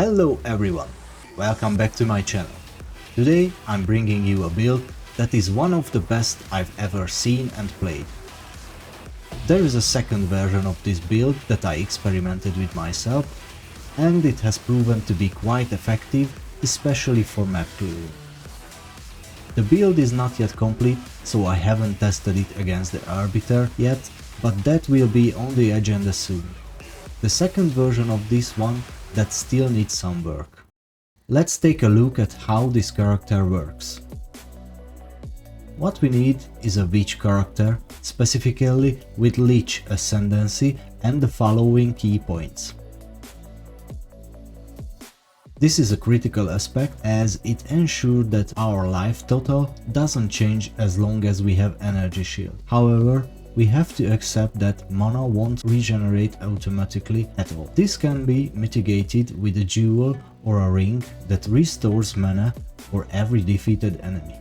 Hello everyone, welcome back to my channel. Today I'm bringing you a build that is one of the best I've ever seen and played. There is a second version of this build that I experimented with myself, and it has proven to be quite effective, especially for map clearing. The build is not yet complete, so I haven't tested it against the Arbiter yet, but that will be on the agenda soon. The second version of this one that still needs some work. Let's take a look at how this character works. What we need is a witch character, specifically with Lich ascendancy and the following key points. This is a critical aspect as it ensures that our life total doesn't change as long as we have energy shield. However, we have to accept that mana won't regenerate automatically at all. This can be mitigated with a jewel or a ring that restores mana for every defeated enemy.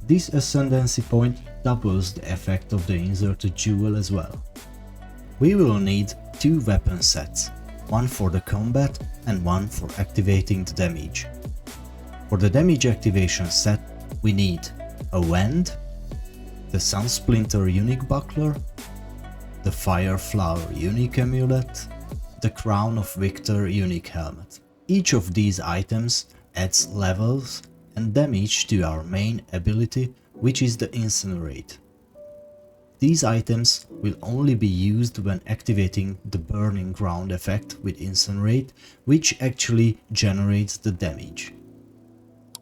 This ascendancy point doubles the effect of the inserted jewel as well. We will need two weapon sets, one for the combat and one for activating the damage. For the damage activation set, we need a wand, the Sunsplinter unique buckler, the Fireflower unique amulet, the Crown of Victor unique helmet. Each of these items adds levels and damage to our main ability, which is the Incinerate. These items will only be used when activating the Burning Ground effect with Incinerate, which actually generates the damage.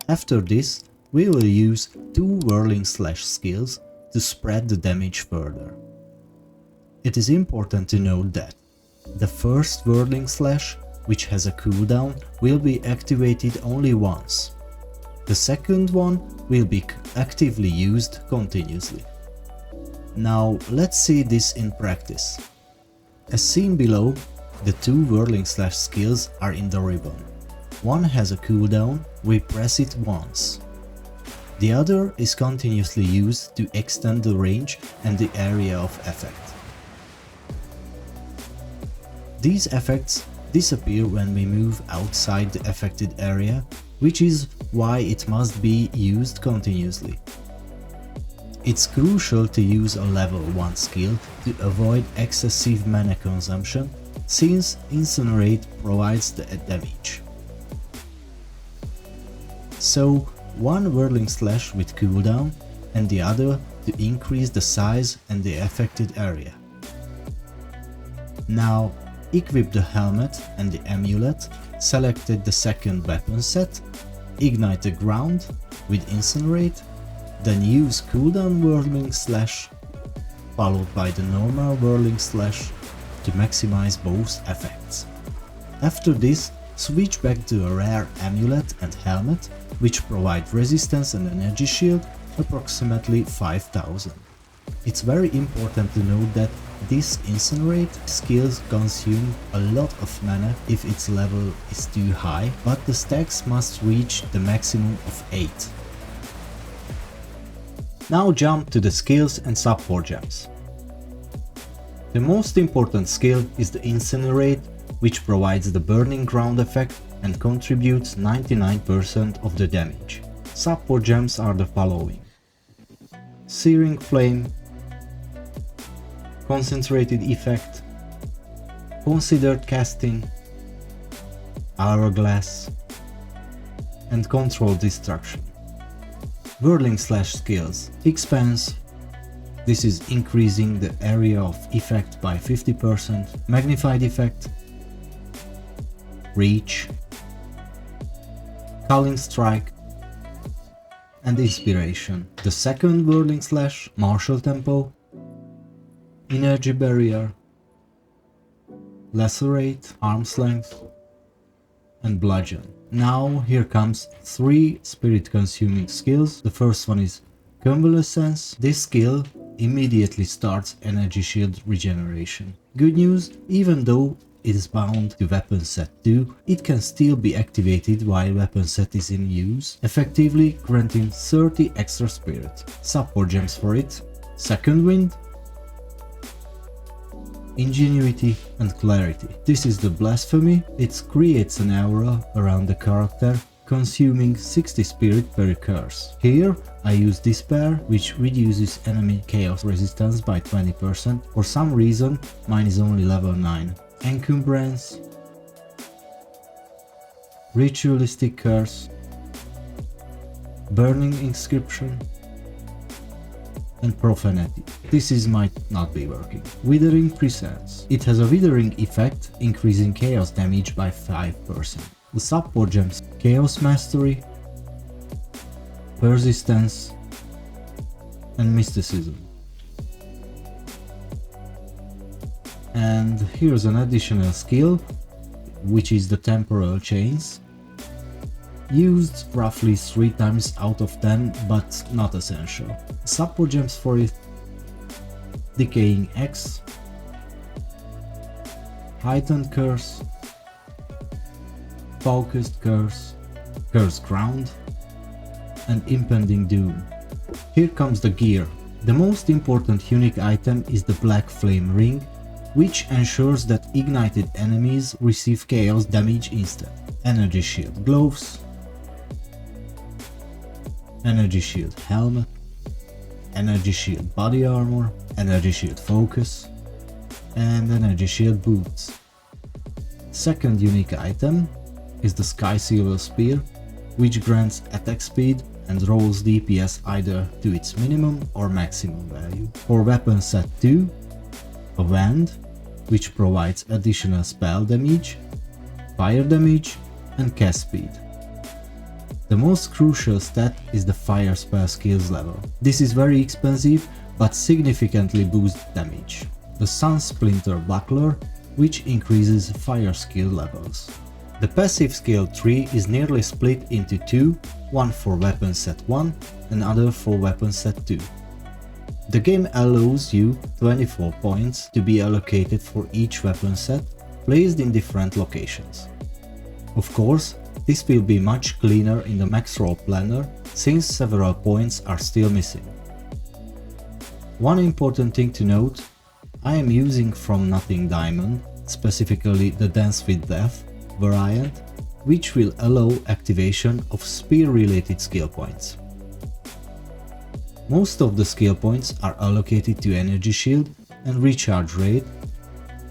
After this, we will use two Whirling Slash skills to spread the damage further. It is important to note that the first Whirling Slash, which has a cooldown, will be activated only once. The second one will be actively used continuously. Now let's see this in practice. As seen below, the two Whirling Slash skills are in the ribbon. One has a cooldown, we press it once. The other is continuously used to extend the range and the area of effect. These effects disappear when we move outside the affected area, which is why it must be used continuously. It's crucial to use a level 1 skill to avoid excessive mana consumption, since Incinerate provides the damage. So, one Whirling Slash with cooldown and the other to increase the size and the affected area. Now equip the helmet and the amulet, selected the second weapon set, ignite the ground with Incinerate, then use cooldown Whirling Slash followed by the normal Whirling Slash to maximize both effects. After this, switch back to a rare amulet and helmet, which provide resistance and energy shield approximately 5000. It's very important to note that this Incinerate skills consume a lot of mana if its level is too high, but the stacks must reach the maximum of 8. Now jump to the skills and support gems. The most important skill is the Incinerate, which provides the Burning Ground effect and contributes 99% of the damage. Support gems are the following: Searing Flame, Concentrated Effect, Considered Casting, Hourglass, and Controlled Destruction. Whirling Slash skills: Expanse, this is increasing the area of effect by 50%, Magnified Effect, Reach, Culling Strike, and Inspiration. The second Whirling Slash: Martial Tempo, Energy Barrier, Lacerate, Arm's Length, and Bludgeon. Now here comes 3 spirit consuming skills. The first one is Convalescence. This skill immediately starts energy shield regeneration. Good news, even though it is bound to weapon set 2, it can still be activated while weapon set is in use, effectively granting 30 extra spirit. Support gems for it: Second Wind, ingenuity, and clarity. This is the blasphemy. It creates an aura around the character, consuming 60 spirit per curse. Here I use Despair, which reduces enemy chaos resistance by 20%. For some reason mine is only level 9. Encumbrance, Ritualistic Curse, Burning Inscription, and Profanity. This might not be working. Withering Presence. It has a withering effect, increasing chaos damage by 5%. The support gems: Chaos Mastery, Persistence, and Mysticism. And here's an additional skill, which is the Temporal Chains. Used roughly 3 times out of 10, but not essential. Support gems for it: Decaying X, Heightened Curse, Focused Curse, Curse Ground, and Impending Doom. Here comes the gear. The most important unique item is the Black Flame Ring, which ensures that ignited enemies receive chaos damage instead. Energy Shield Gloves, Energy Shield Helmet, Energy Shield Body Armor, Energy Shield Focus, and Energy Shield Boots. Second unique item is the Sky Silver Spear, which grants attack speed and rolls DPS either to its minimum or maximum value. For weapon set 2, a Wand, which provides additional spell damage, fire damage, and cast speed. The most crucial stat is the fire spell skills level. This is very expensive, but significantly boosts damage. The Sun Splinter Buckler, which increases fire skill levels. The passive skill tree is nearly split into 2, one for weapon set 1 and other for weapon set 2. The game allows you 24 points to be allocated for each weapon set, placed in different locations. Of course, this will be much cleaner in the Maxroll planner, since several points are still missing. One important thing to note: I am using From Nothing Diamond, specifically the Dance with Death variant, which will allow activation of spear-related skill points. Most of the skill points are allocated to Energy Shield and Recharge Rate,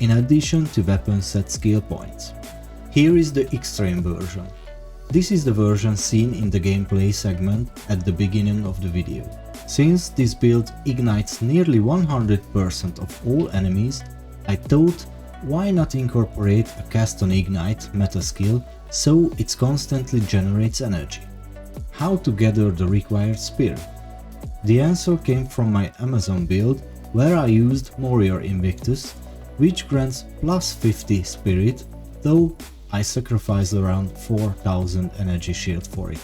in addition to weapon set skill points. Here is the extreme version. This is the version seen in the gameplay segment at the beginning of the video. Since this build ignites nearly 100% of all enemies, I thought, why not incorporate a Cast on Ignite meta skill so it constantly generates energy? How to gather the required spear? The answer came from my Amazon build, where I used Warrior Invictus, which grants plus 50 spirit, though I sacrificed around 4000 energy shield for it.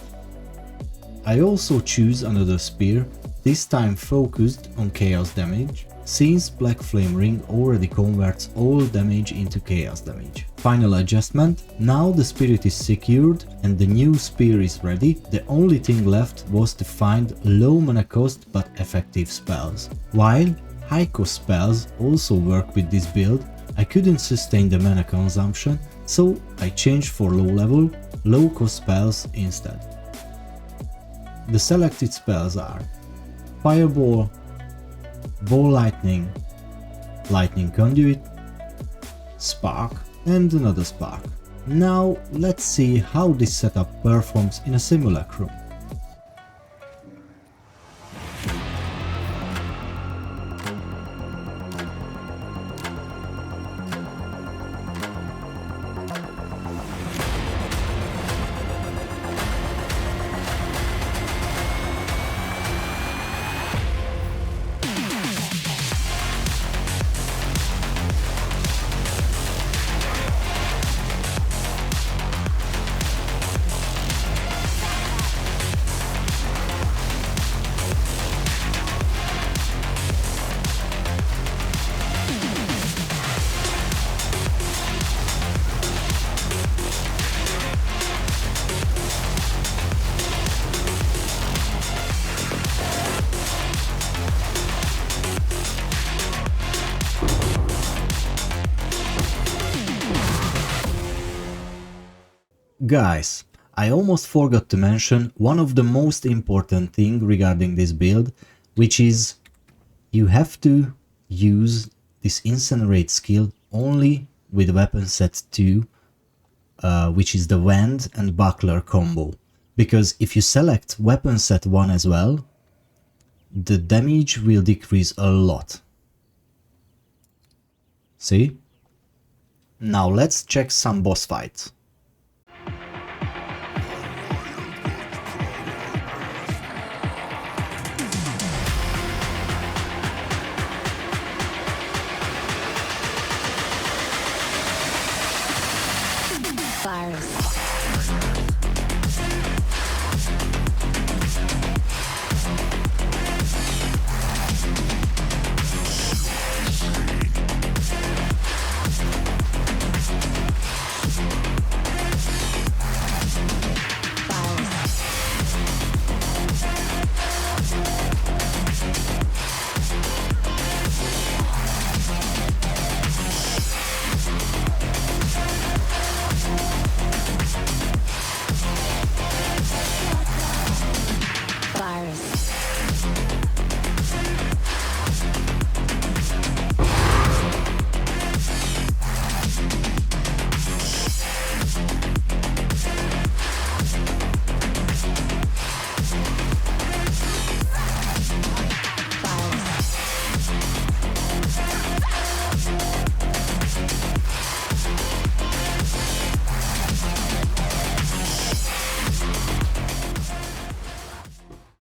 I also choose another spear, this time focused on chaos damage, since Black Flame Ring already converts all damage into chaos damage. Final adjustment: now the spirit is secured and the new spear is ready. The only thing left was to find low mana cost but effective spells. While high cost spells also work with this build, I couldn't sustain the mana consumption, so I changed for low level, low cost spells instead. The selected spells are Fireball, Ball Lightning, Lightning Conduit, Spark, and another Spark. Now let's see how this setup performs in a Simulacrun. Guys, I almost forgot to mention one of the most important thing regarding this build, which is you have to use this Incinerate skill only with weapon set 2, which is the Wand and Buckler combo. Because if you select weapon set 1 as well, the damage will decrease a lot. See? Now let's check some boss fights.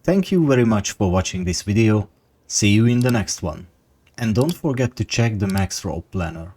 Thank you very much for watching this video, see you in the next one. And don't forget to check the Maxroll planner.